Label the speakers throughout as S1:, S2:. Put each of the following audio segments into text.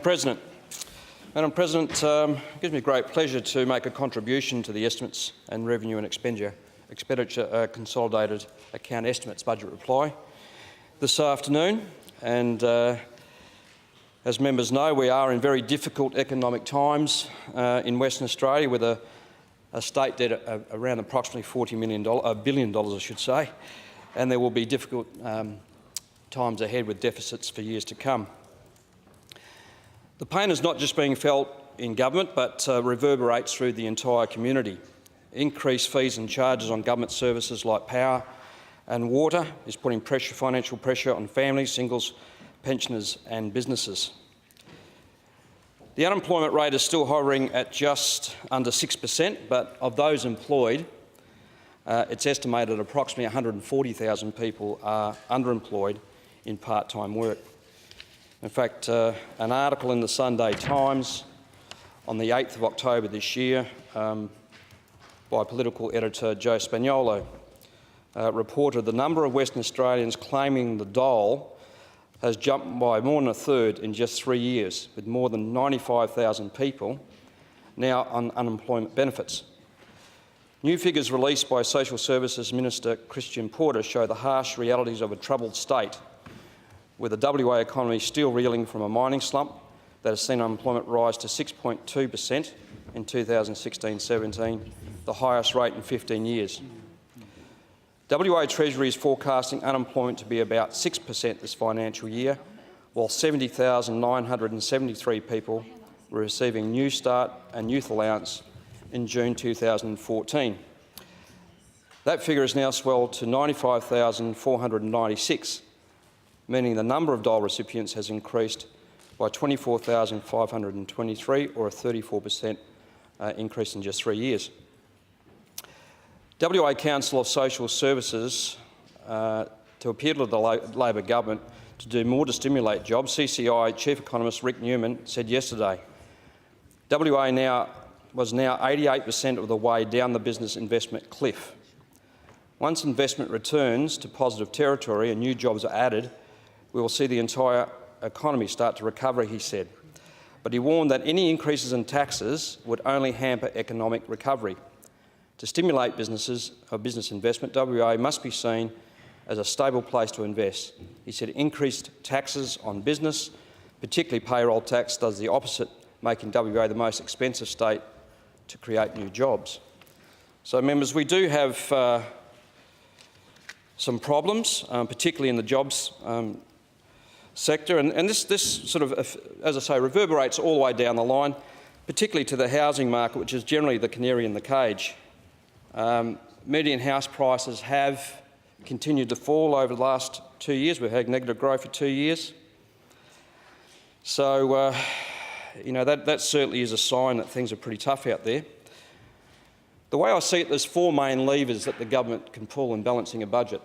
S1: President. Madam President, it gives me great pleasure to make a contribution to the estimates and revenue and expenditure consolidated account estimates budget reply this afternoon. And as members know, we are in very difficult economic times in Western Australia, with a state debt around approximately $1 billion, I should say, and there will be difficult times ahead with deficits for years to come. The pain is not just being felt in government, but reverberates through the entire community. Increased fees and charges on government services like power and water is putting financial pressure on families, singles, pensioners and businesses. The unemployment rate is still hovering at just under 6%, but of those employed, it's estimated approximately 140,000 people are underemployed in part-time work. In fact, an article in the Sunday Times on the 8th of October this year by political editor Joe Spagnolo reported the number of Western Australians claiming the dole has jumped by more than a third in just 3 years, with more than 95,000 people now on unemployment benefits. New figures released by Social Services Minister Christian Porter show the harsh realities of a troubled state, with the WA economy still reeling from a mining slump that has seen unemployment rise to 6.2% in 2016-17, the highest rate in 15 years. WA Treasury is forecasting unemployment to be about 6% this financial year, while 70,973 people were receiving New Start and Youth Allowance in June 2014. That figure has now swelled to 95,496, meaning the number of dole recipients has increased by 24,523, or a 34% increase in just 3 years. WA Council of Social Services, to appeal to the Labor government to do more to stimulate jobs, CCI Chief Economist Rick Newman said yesterday, WA was now 88% of the way down the business investment cliff. Once investment returns to positive territory and new jobs are added, we will see the entire economy start to recover, he said. But he warned that any increases in taxes would only hamper economic recovery. To stimulate business investment, WA must be seen as a stable place to invest. He said increased taxes on business, particularly payroll tax, does the opposite, making WA the most expensive state to create new jobs. So, members, we do have some problems, particularly in the jobs sector, and this sort of, as I say, reverberates all the way down the line, particularly to the housing market, which is generally the canary in the cage. Median house prices have continued to fall over the last 2 years. We've had negative growth for 2 years. So, that certainly is a sign that things are pretty tough out there. The way I see it, there's 4 main levers that the government can pull in balancing a budget.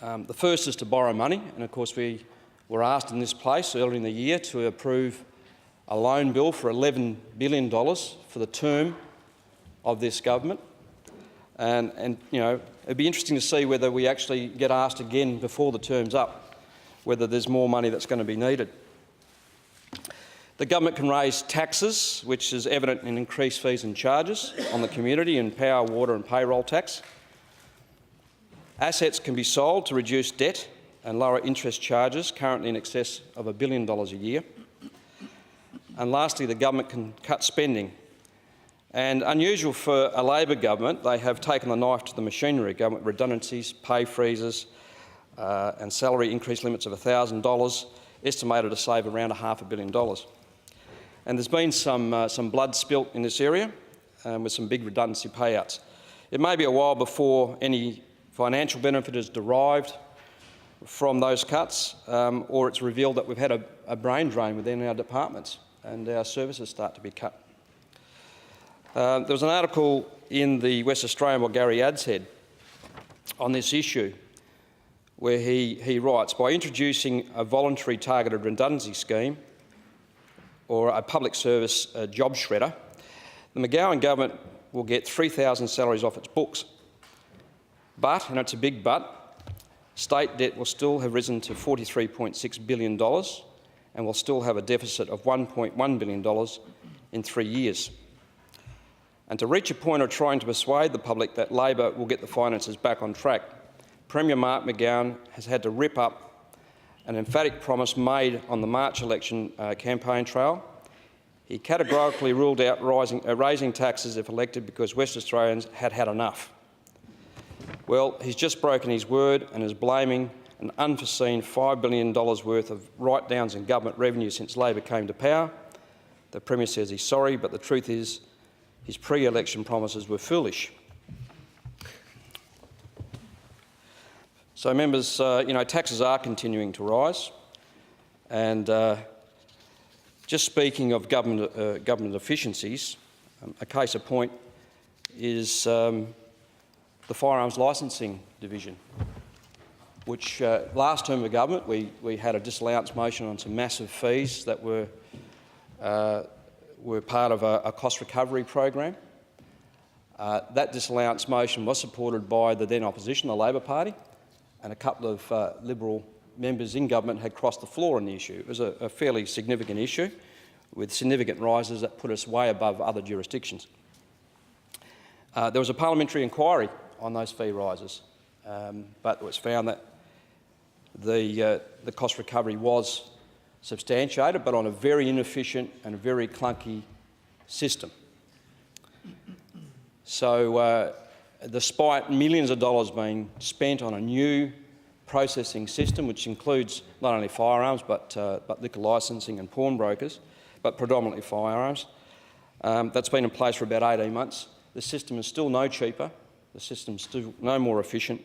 S1: The first is to borrow money, and of course we were asked in this place earlier in the year to approve a loan bill for $11 billion for the term of this government. And it'd be interesting to see whether we actually get asked again before the term's up, whether there's more money that's going to be needed. The government can raise taxes, which is evident in increased fees and charges on the community in power, water and payroll tax. Assets can be sold to reduce debt and lower interest charges, currently in excess of $1 billion a year. And lastly, the government can cut spending. And unusual for a Labor government, they have taken the knife to the machinery. Government redundancies, pay freezes and salary increase limits of $1,000, estimated to save around $500 million. And there's been some blood spilt in this area with some big redundancy payouts. It may be a while before any financial benefit is derived from those cuts, or it's revealed that we've had a brain drain within our departments and our services start to be cut. There was an article in the West Australian by Gary Adshead on this issue where he writes, by introducing a voluntary targeted redundancy scheme or a public service job shredder, the McGowan government will get 3,000 salaries off its books. But, and it's a big but, state debt will still have risen to $43.6 billion and will still have a deficit of $1.1 billion in 3 years. And to reach a point of trying to persuade the public that Labor will get the finances back on track, Premier Mark McGowan has had to rip up an emphatic promise made on the March election campaign trail. He categorically ruled out raising taxes if elected because West Australians had had enough. Well, he's just broken his word and is blaming an unforeseen $5 billion worth of write-downs in government revenue since Labor came to power. The Premier says he's sorry, but the truth is his pre-election promises were foolish. So, members, taxes are continuing to rise, and just speaking of government efficiencies, a case in point is the Firearms Licensing Division, which last term of government we had a disallowance motion on some massive fees that were part of a cost recovery program. That disallowance motion was supported by the then opposition, the Labor Party, and a couple of Liberal members in government had crossed the floor on the issue. It was a fairly significant issue with significant rises that put us way above other jurisdictions. There was a parliamentary inquiry on those fee rises, but it was found that the cost recovery was substantiated, but on a very inefficient and a very clunky system. So despite millions of dollars being spent on a new processing system, which includes not only firearms but liquor licensing and pawnbrokers, but predominantly firearms, that's been in place for about 18 months. The system is still no cheaper, the system's still no more efficient,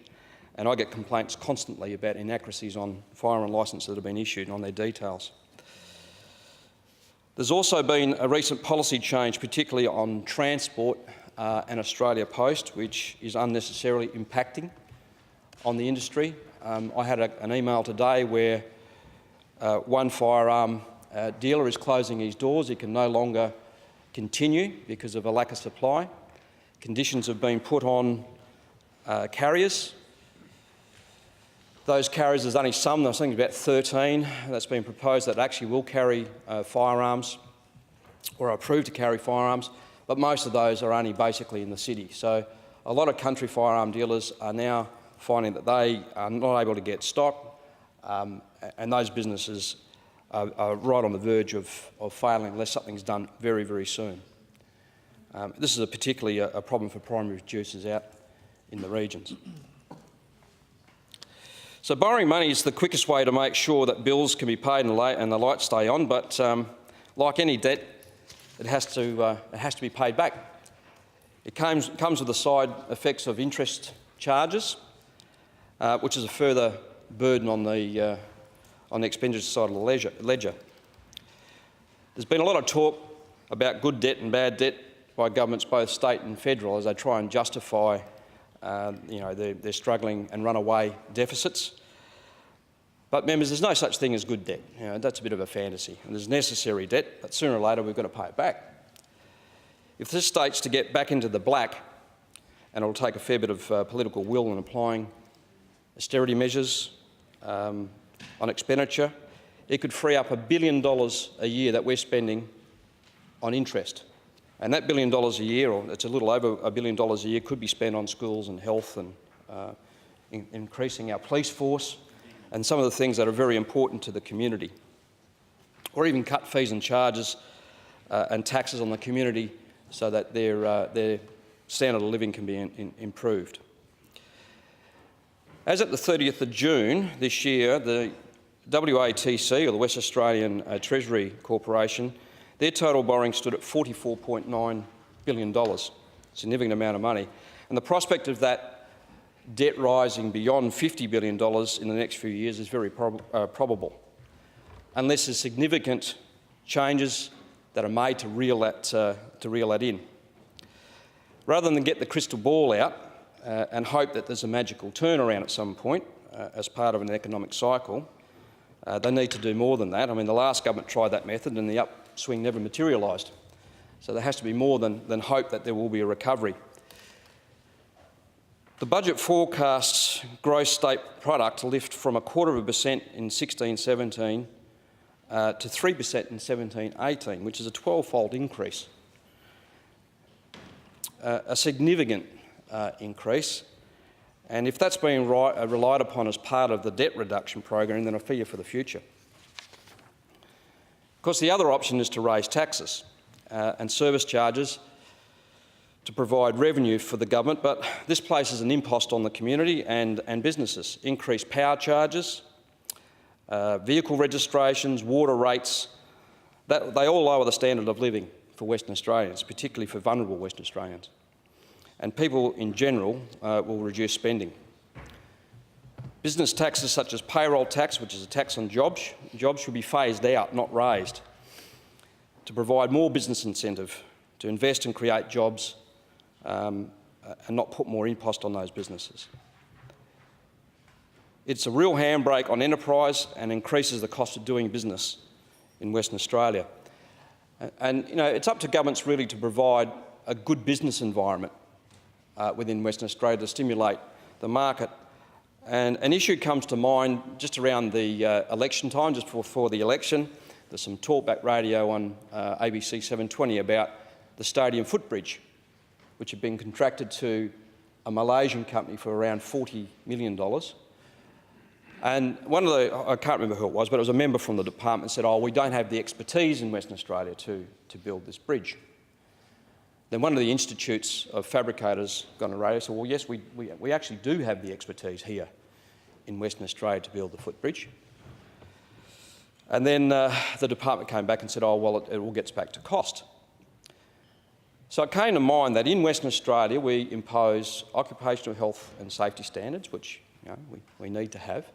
S1: and I get complaints constantly about inaccuracies on firearm licences that have been issued and on their details. There's also been a recent policy change, particularly on transport and Australia Post, which is unnecessarily impacting on the industry. I had an email today where one firearm dealer is closing his doors. He can no longer continue because of a lack of supply. Conditions have been put on carriers. Those carriers, there's only some, I think about 13, that's been proposed that actually will carry firearms or are approved to carry firearms, but most of those are only basically in the city. So a lot of country firearm dealers are now finding that they are not able to get stock, and those businesses are right on the verge of failing unless something's done very, very soon. This is particularly a problem for primary producers out in the regions. So borrowing money is the quickest way to make sure that bills can be paid and the lights stay on, but like any debt, it has to be paid back. It comes with the side effects of interest charges, which is a further burden on the expenditure side of the ledger. There's been a lot of talk about good debt and bad debt by governments, both state and federal, as they try and justify their struggling and runaway deficits. But members, there's no such thing as good debt. That's a bit of a fantasy. And there's necessary debt, but sooner or later we've got to pay it back. If this state's to get back into the black, and it'll take a fair bit of political will in applying austerity measures on expenditure, it could free up $1 billion a year that we're spending on interest. And that $1 billion a year, or it's a little over $1 billion a year, could be spent on schools and health and increasing our police force and some of the things that are very important to the community. Or even cut fees and charges and taxes on the community so that their standard of living can be improved. As at the 30th of June this year, the WATC, or the West Australian Treasury Corporation, their total borrowing stood at $44.9 billion, a significant amount of money. And the prospect of that debt rising beyond $50 billion in the next few years is very probable, unless there's significant changes that are made to reel that in. Rather than get the crystal ball out and hope that there's a magical turnaround at some point as part of an economic cycle, they need to do more than that. I mean, the last government tried that method and the upswing never materialised. So there has to be more than hope that there will be a recovery. The budget forecasts gross state product to lift from 0.25% in 16-17 to 3% in 17-18, which is a 12-fold increase. A significant increase, and if that's being relied upon as part of the debt reduction program, then I fear for the future. Of course, the other option is to raise taxes and service charges to provide revenue for the government, but this places an impost on the community and businesses. Increased power charges, vehicle registrations, water rates, they all lower the standard of living for Western Australians, particularly for vulnerable Western Australians. And people in general will reduce spending. Business taxes such as payroll tax, which is a tax on jobs should be phased out, not raised, to provide more business incentive to invest and create jobs and not put more impost on those businesses. It's a real handbrake on enterprise and increases the cost of doing business in Western Australia. And it's up to governments really to provide a good business environment within Western Australia to stimulate the market. And an issue comes to mind just around the election time, just before the election. There's some talkback radio on ABC 720 about the stadium footbridge, which had been contracted to a Malaysian company for around $40 million. And I can't remember who it was, but it was a member from the department said, "Oh, we don't have the expertise in Western Australia to build this bridge." Then one of the institutes of fabricators got on the radio and said, "Well, yes, we actually do have the expertise here in Western Australia to build the footbridge." And then the department came back and said, "Oh, well, it all gets back to cost." So it came to mind that in Western Australia we impose occupational health and safety standards, which we need to have,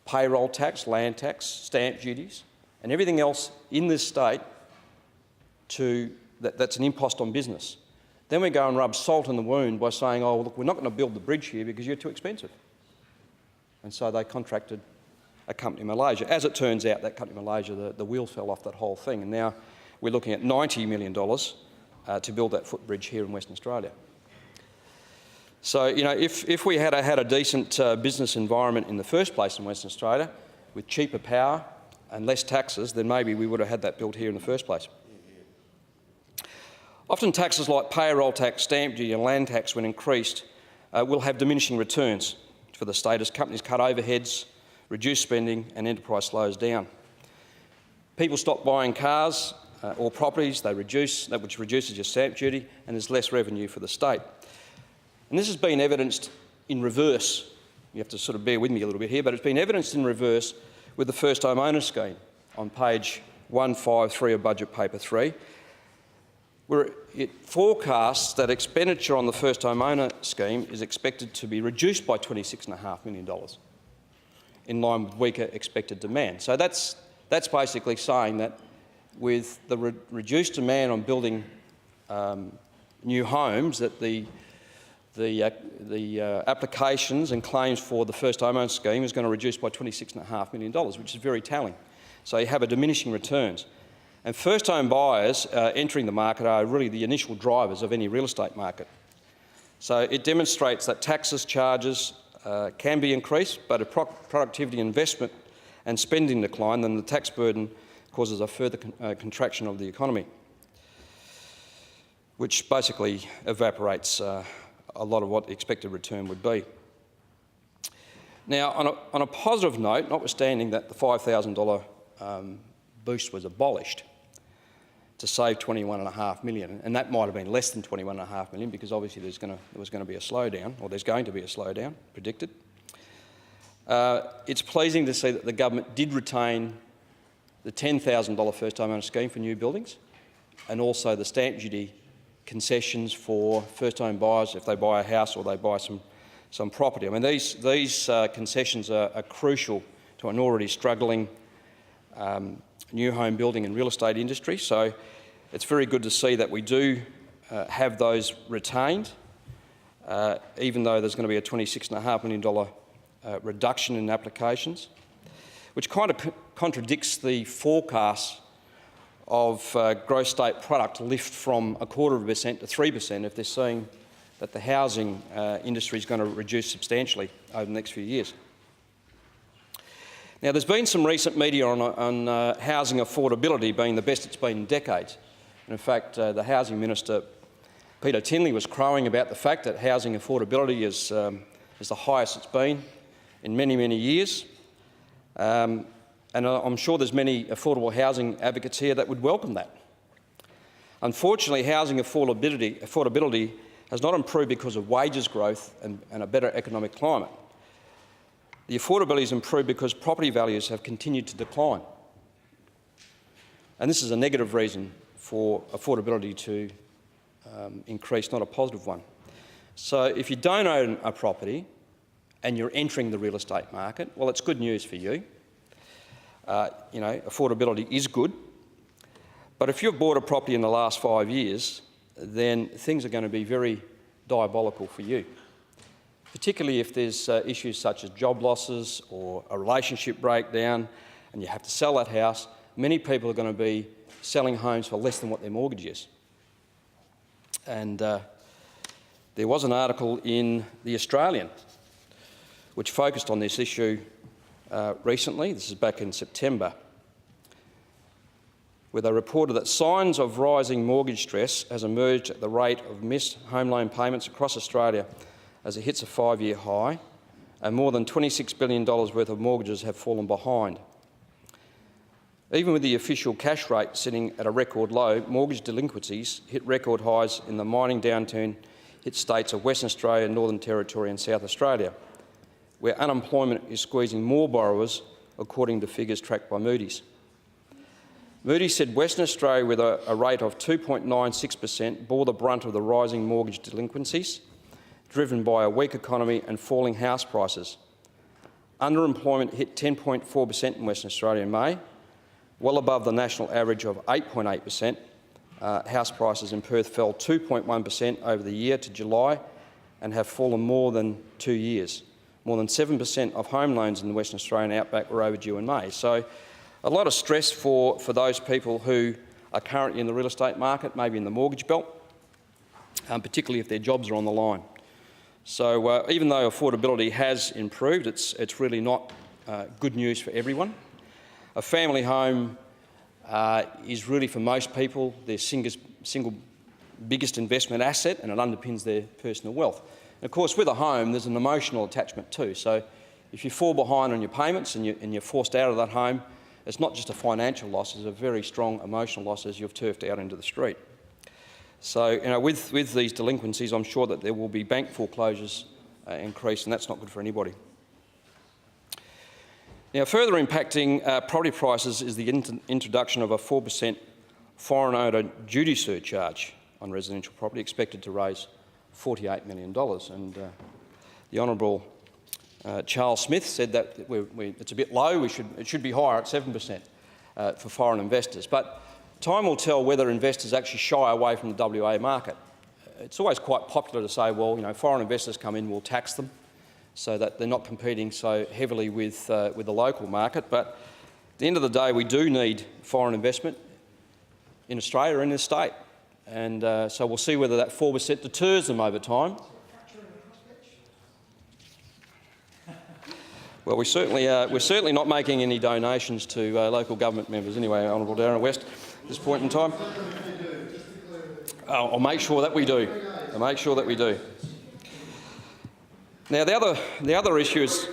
S1: payroll tax, land tax, stamp duties, and everything else in this state that's an impost on business. Then we go and rub salt in the wound by saying, "Oh, look, we're not going to build the bridge here because you're too expensive." And so they contracted a company in Malaysia. As it turns out, that company in Malaysia, the wheels fell off that whole thing, and now we're looking at $90 million to build that footbridge here in Western Australia. So, if we had a decent business environment in the first place in Western Australia, with cheaper power and less taxes, then maybe we would have had that built here in the first place. Often taxes like payroll tax, stamp duty and land tax, when increased, will have diminishing returns for the state as companies cut overheads, reduce spending and enterprise slows down. People stop buying cars or properties, which reduces your stamp duty, and there's less revenue for the state. And this has been evidenced in reverse. You have to sort of bear with me a little bit here, but it's been evidenced in reverse with the first home owner scheme on page 153 of Budget Paper 3, where it forecasts that expenditure on the first home owner scheme is expected to be reduced by $26.5 million, in line with weaker expected demand. So that's basically saying that with the reduced demand on building new homes, that the applications and claims for the first home owner scheme is going to reduce by $26.5 million, which is very telling. So you have a diminishing returns. And first home buyers entering the market are really the initial drivers of any real estate market. So it demonstrates that taxes, charges can be increased, but if productivity, investment and spending decline, then the tax burden causes a further contraction of the economy, which basically evaporates a lot of what the expected return would be. Now, on a positive note, notwithstanding that the $5,000 boost was abolished to save $21.5 million, and that might have been less than $21.5 million because obviously there was going to be a slowdown, or there's going to be a slowdown predicted. It's pleasing to see that the government did retain the $10,000 first home owner scheme for new buildings, and also the stamp duty concessions for first home buyers if they buy a house or they buy some property. I mean, these concessions are crucial to an already struggling new home building and real estate industry. So it's very good to see that we do have those retained, even though there's going to be a $26.5 million reduction in applications, which kind of contradicts the forecast of gross state product lift from 0.25% to 3% if they're seeing that the housing industry is going to reduce substantially over the next few years. Now, there's been some recent media on housing affordability being the best it's been in decades. And in fact, the Housing Minister, Peter Tinley, was crowing about the fact that housing affordability is the highest it's been in many, many years. And I'm sure there's many affordable housing advocates here that would welcome that. Unfortunately, housing affordability has not improved because of wages growth and a better economic climate. The affordability has improved because property values have continued to decline. And this is a negative reason for affordability to increase, not a positive one. So if you don't own a property and you're entering the real estate market, well, it's good news for you. Affordability is good. But if you've bought a property in the last 5 years, then things are going to be very diabolical for you, particularly if there's issues such as job losses or a relationship breakdown and you have to sell that house. Many people are going to be selling homes for less than what their mortgage is. And there was an article in The Australian which focused on this issue recently. This is back in September, where they reported that signs of rising mortgage stress has emerged at the rate of missed home loan payments across Australia as it hits a 5-year high, and more than $26 billion worth of mortgages have fallen behind. Even with the official cash rate sitting at a record low, mortgage delinquencies hit record highs in the mining downturn hit states of Western Australia, Northern Territory and South Australia, where unemployment is squeezing more borrowers, according to figures tracked by Moody's. Moody's said Western Australia, with a rate of 2.96%, bore the brunt of the rising mortgage delinquencies, driven by a weak economy and falling house prices. Underemployment hit 10.4% in Western Australia in May, well above the national average of 8.8%. House prices in Perth fell 2.1% over the year to July and have fallen more than 2 years. More than 7% of home loans in the Western Australian outback were overdue in May. So a lot of stress for those people who are currently in the real estate market, maybe in the mortgage belt, particularly if their jobs are on the line. So even though affordability has improved, it's really not good news for everyone. A family home is really, for most people, their single biggest investment asset, and it underpins their personal wealth. And of course, with a home, there's an emotional attachment too. So if you fall behind on your payments and you're forced out of that home, it's not just a financial loss, it's a very strong emotional loss as you've turfed out into the street. So, with these delinquencies, I'm sure that there will be bank foreclosures increase, and that's not good for anybody. Now, further impacting property prices is the introduction of a 4% foreign owner duty surcharge on residential property, expected to raise $48 million. And the Honourable Charles Smith said that it's a bit low, it should be higher at 7% for foreign investors. But time will tell whether investors actually shy away from the WA market. It's always quite popular to say, well, foreign investors come in, we'll tax them so that they're not competing so heavily with the local market. But at the end of the day, we do need foreign investment in Australia and in the state. And so we'll see whether that 4% deters them over time. Well, we're certainly not making any donations to local government members anyway, Honourable Darren West, at this point in time. I'll make sure that we do. I'll make sure that we do. Now, the other issue is...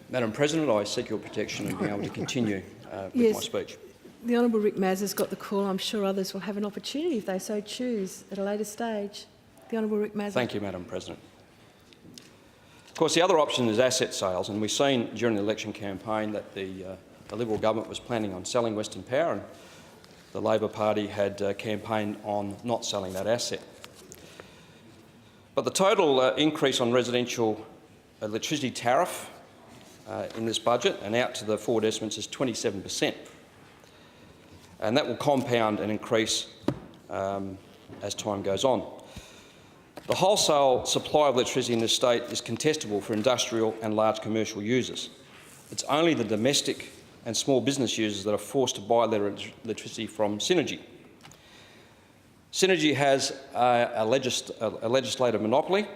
S1: Madam President, I seek your protection and being able to continue with my speech.
S2: The Honourable Rick Mazza has got the call. I'm sure others will have an opportunity, if they so choose, at a later stage. The Honourable Rick Mazza.
S1: Thank you, Madam President. Of course, the other option is asset sales, and we've seen during the election campaign that the Liberal government was planning on selling Western Power, and the Labor Party had campaigned on not selling that asset. But the total increase on residential electricity tariff in this budget and out to the forward estimates is 27%. And that will compound and increase as time goes on. The wholesale supply of electricity in this state is contestable for industrial and large commercial users. It's only the domestic and small business users that are forced to buy their electricity from Synergy. Synergy has a legislative monopoly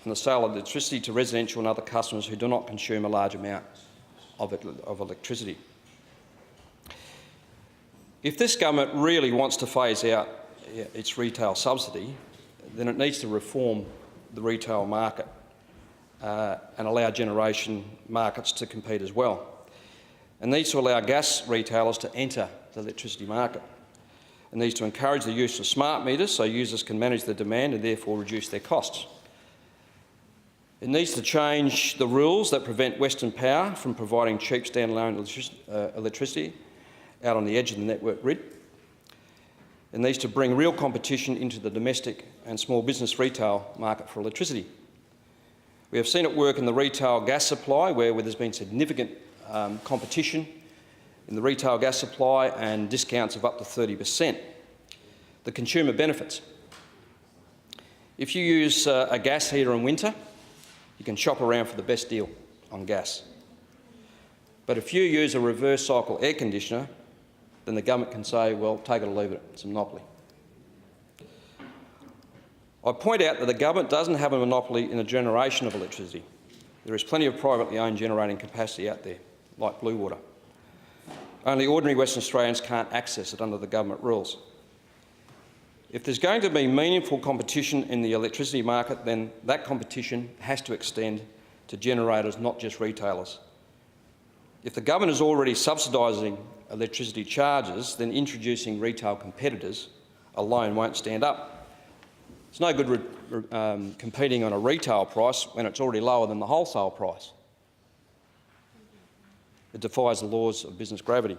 S1: and the sale of electricity to residential and other customers who do not consume a large amount of electricity. If this government really wants to phase out its retail subsidy, then it needs to reform the retail market and allow generation markets to compete as well. It needs to allow gas retailers to enter the electricity market. It needs to encourage the use of smart meters so users can manage their demand and therefore reduce their costs. It needs to change the rules that prevent Western Power from providing cheap standalone electricity out on the edge of the network grid. It needs to bring real competition into the domestic and small business retail market for electricity. We have seen it work in the retail gas supply, where there's been significant competition in the retail gas supply and discounts of up to 30%. The consumer benefits. If you use a gas heater in winter, you can shop around for the best deal on gas. But if you use a reverse cycle air conditioner, then the government can say, well, take it or leave it, it's a monopoly. I point out that the government doesn't have a monopoly in the generation of electricity. There is plenty of privately owned generating capacity out there, like blue water. Only ordinary Western Australians can't access it under the government rules. If there's going to be meaningful competition in the electricity market, then that competition has to extend to generators, not just retailers. If the government is already subsidising electricity charges, then introducing retail competitors alone won't stand up. It's no good competing on a retail price when it's already lower than the wholesale price. It defies the laws of business gravity.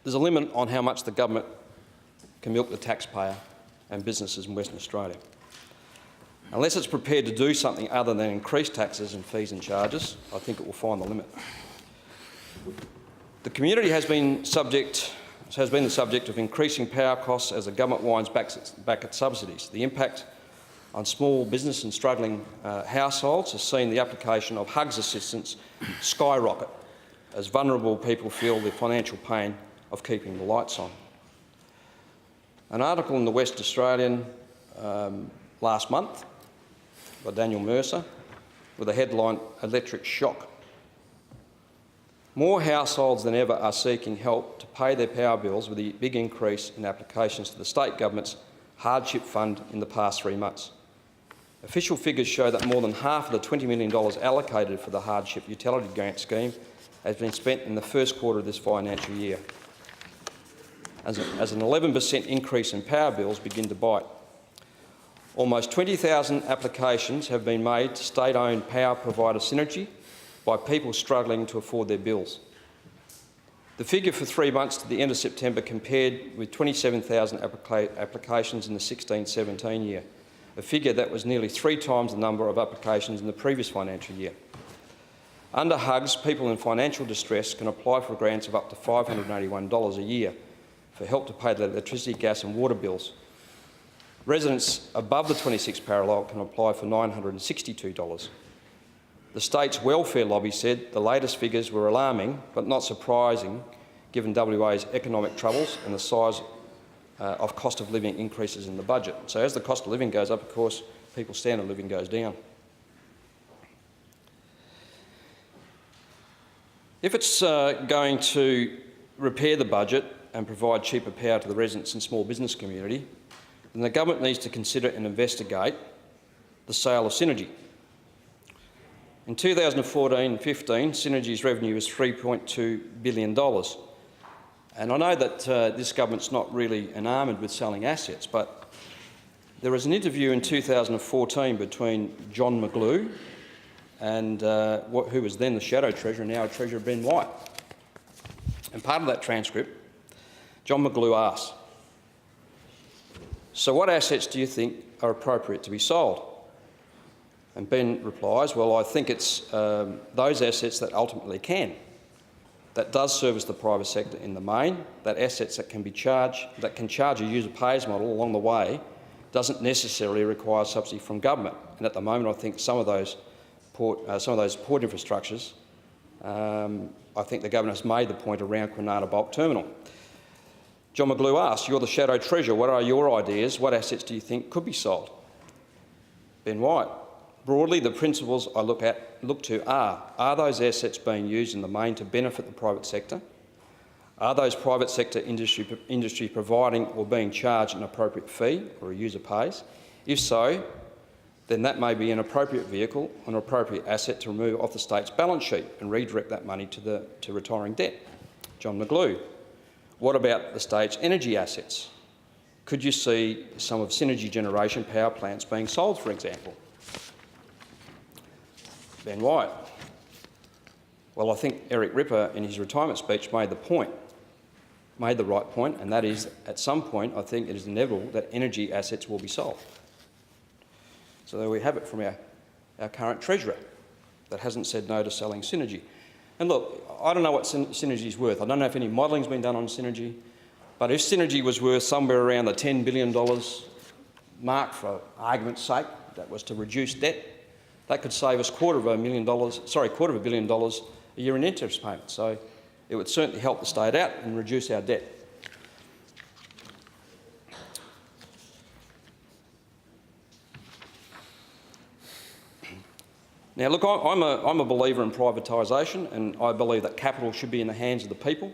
S1: There's a limit on how much the government can milk the taxpayer and businesses in Western Australia. Unless it's prepared to do something other than increase taxes and fees and charges, I think it will find the limit. The community has been the subject of increasing power costs as the government winds back its subsidies. The impact on small business and struggling households has seen the application of HUGS assistance skyrocket as vulnerable people feel the financial pain of keeping the lights on. An article in the West Australian last month by Daniel Mercer with the headline, "Electric Shock." More households than ever are seeking help to pay their power bills with the big increase in applications to the state government's hardship fund in the past 3 months. Official figures show that more than half of the $20 million allocated for the hardship utility grant scheme has been spent in the first quarter of this financial year, as an 11% increase in power bills begin to bite. Almost 20,000 applications have been made to state-owned power provider Synergy by people struggling to afford their bills. The figure for 3 months to the end of September compared with 27,000 applications in the 16-17 year, a figure that was nearly 3 times the number of applications in the previous financial year. Under HUGS, people in financial distress can apply for grants of up to $581 a year for help to pay their electricity, gas and water bills. Residents above the 26 parallel can apply for $962. The state's welfare lobby said the latest figures were alarming but not surprising given WA's economic troubles and the size of cost of living increases in the budget. So as the cost of living goes up, of course, people's standard of living goes down. If it's going to repair the budget and provide cheaper power to the residents and small business community, then the government needs to consider and investigate the sale of Synergy. In 2014-15, Synergy's revenue was $3.2 billion. And I know that this government's not really enamoured with selling assets, but there was an interview in 2014 between John McGlew and who was then the Shadow Treasurer, now Treasurer Ben White. And part of that transcript, John McGlew asked, "So what assets do you think are appropriate to be sold?" And Ben replies, "Well, I think it's those assets that ultimately can. That does service the private sector in the main, that assets that can charge a user pays model along the way doesn't necessarily require subsidy from government. And at the moment, I think some of those port infrastructures, I think the government has made the point around Kwinana Bulk Terminal." John McGlew asked, "You're the Shadow Treasurer, what are your ideas? What assets do you think could be sold?" Ben White. Broadly, the principles I look to are those assets being used in the main to benefit the private sector? Are those private sector industry providing or being charged an appropriate fee or a user pays? If so, then that may be an appropriate vehicle, an appropriate asset to remove off the state's balance sheet and redirect that money to retiring debt. John McGlue. What about the state's energy assets? Could you see some of Synergy Generation power plants being sold, for example? Ben White. Well, I think Eric Ripper in his retirement speech made the right point, and that is, at some point, I think it is inevitable that energy assets will be sold. So there we have it from our current Treasurer that hasn't said no to selling Synergy. And look, I don't know what Synergy is worth. I don't know if any modelling's been done on Synergy, but if Synergy was worth somewhere around the $10 billion mark, for argument's sake, that was to reduce debt, that could save us $250 million a year in interest payments. So it would certainly help the state out and reduce our debt. Now, look, I'm a believer in privatisation, and I believe that capital should be in the hands of the people,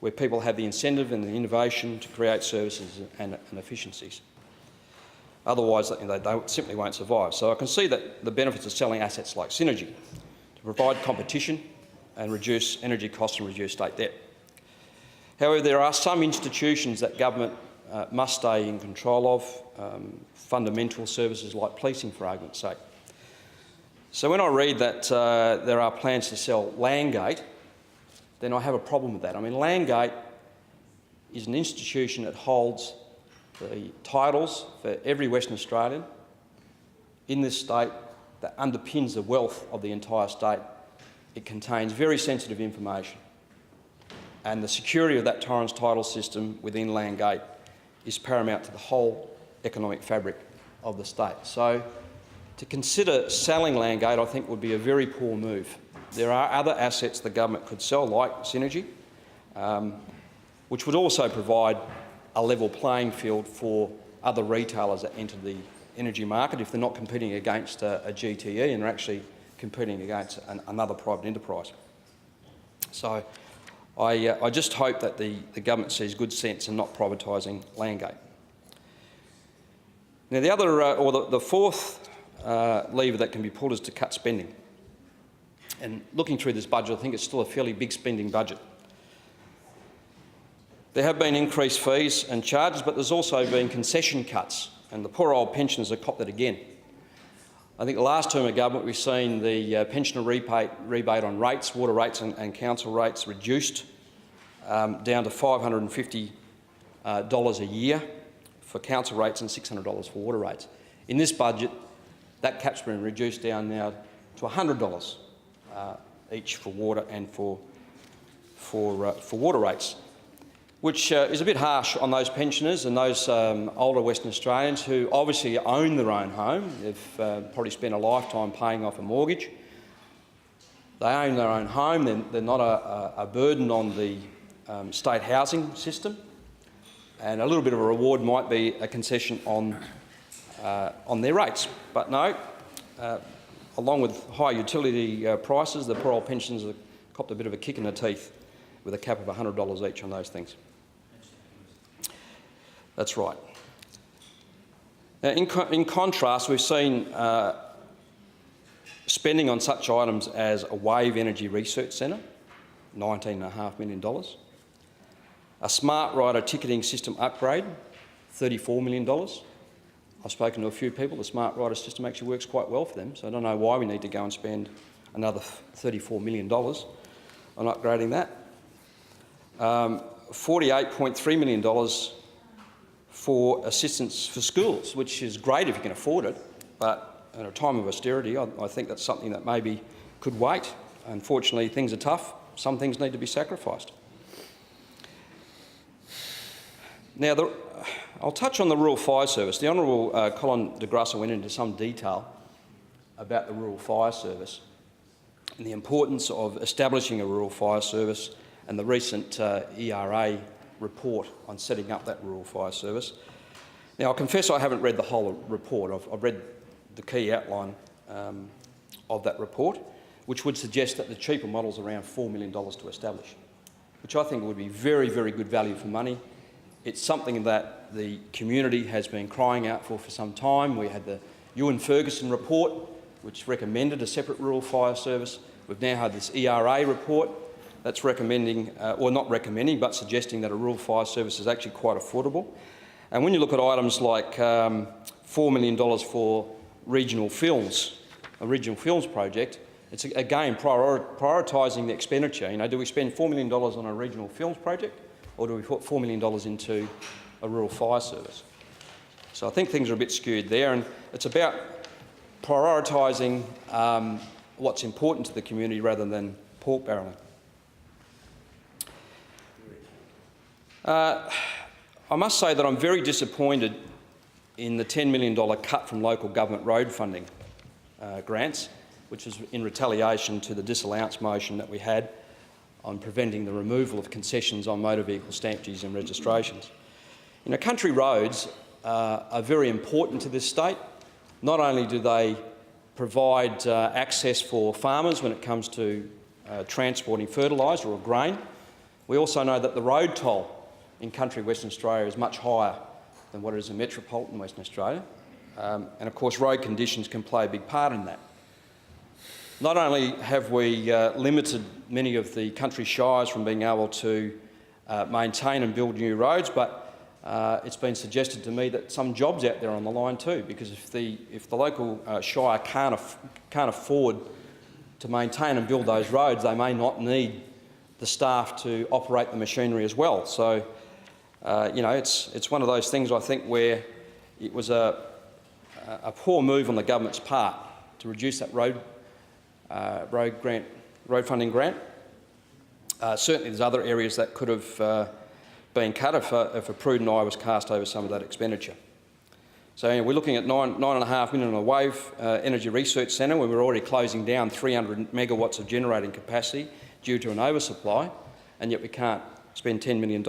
S1: where people have the incentive and the innovation to create services and efficiencies. Otherwise, they simply won't survive. So I can see that the benefits of selling assets like Synergy to provide competition and reduce energy costs and reduce state debt. However, there are some institutions that government must stay in control of, fundamental services like policing, for argument's sake. So when I read that there are plans to sell Landgate, then I have a problem with that. I mean, Landgate is an institution that holds the titles for every Western Australian in this state that underpins the wealth of the entire state. It contains very sensitive information, and the security of that Torrens title system within Landgate is paramount to the whole economic fabric of the state. So to consider selling Landgate, I think, would be a very poor move. There are other assets the government could sell, like Synergy, which would also provide a level playing field for other retailers that enter the energy market if they're not competing against a GTE and are actually competing against another private enterprise. So I just hope that the government sees good sense in not privatising Landgate. Now, the fourth lever that can be pulled is to cut spending. And looking through this budget, I think it's still a fairly big spending budget. There have been increased fees and charges, but there's also been concession cuts, and the poor old pensioners have copped it again. I think the last term of government we've seen the pensioner rebate on rates, water rates and council rates reduced down to $550 a year for council rates and $600 for water rates. In this budget, that cap's been reduced down now to $100 each for water and for water rates, which is a bit harsh on those pensioners and those older Western Australians who obviously own their own home. They've probably spent a lifetime paying off a mortgage. They own their own home. They're not a burden on the state housing system, and a little bit of a reward might be a concession on their rates. But no, along with high utility prices, the poor old pensioners have copped a bit of a kick in the teeth with a cap of $100 each on those things. That's right. Now, in contrast, we've seen spending on such items as a wave energy research centre, $19.5 million, a smart rider ticketing system upgrade, $34 million. I've spoken to a few people. The smart rider system actually works quite well for them, so I don't know why we need to go and spend another $34 million on upgrading that. $48.3 million for assistance for schools, which is great if you can afford it, but at a time of austerity, I think that's something that maybe could wait. Unfortunately, things are tough. Some things need to be sacrificed. Now, I'll touch on the Rural Fire Service. The Honourable Colin de Grassa went into some detail about the Rural Fire Service and the importance of establishing a Rural Fire Service and the recent ERA report on setting up that Rural Fire Service. Now, I confess I haven't read the whole report. I've read the key outline of that report, which would suggest that the cheaper model is around $4 million to establish, which I think would be very, very good value for money. It's something that the community has been crying out for some time. We had the Ewan Ferguson report, which recommended a separate rural fire service. We've now had this ERA report that's recommending, or not recommending, but suggesting that a rural fire service is actually quite affordable. And when you look at items like $4 million for regional films, a regional films project, it's again prioritising the expenditure. You know, do we spend $4 million on a regional films project, or do we put $4 million into a rural fire service? So I think things are a bit skewed there, and it's about prioritising what's important to the community rather than pork barrelling. I must say that I'm very disappointed in the $10 million cut from local government road funding grants, which is in retaliation to the disallowance motion that we had on preventing the removal of concessions on motor vehicle stamp duties and registrations. You know, country roads are very important to this state. Not only do they provide access for farmers when it comes to transporting fertiliser or grain, we also know that the road toll in country Western Australia is much higher than what it is in metropolitan Western Australia. And of course road conditions can play a big part in that. Not only have we limited many of the country shires from being able to maintain and build new roads, but it's been suggested to me that some jobs out there are on the line too, because if the local shire can't afford to maintain and build those roads, they may not need the staff to operate the machinery as well. So, you know, it's one of those things, I think, where it was a poor move on the government's part to reduce that road funding grant. Certainly there's other areas that could have been cut if a prudent eye was cast over some of that expenditure. So you know, we're looking at $9.5 million on a wave energy research centre, where we're already closing down 300 megawatts of generating capacity due to an oversupply, and yet we can't spend $10 million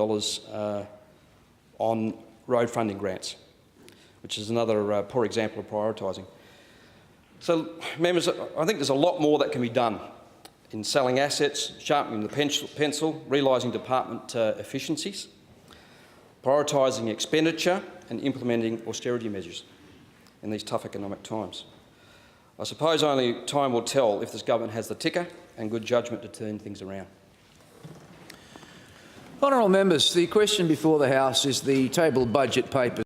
S1: on road funding grants, which is another poor example of prioritising. So, members, I think there's a lot more that can be done in selling assets, sharpening the pencil, realising department efficiencies, prioritising expenditure and implementing austerity measures in these tough economic times. I suppose only time will tell if this government has the ticker and good judgment to turn things around.
S3: Honourable members, the question before the House is the tabled budget papers.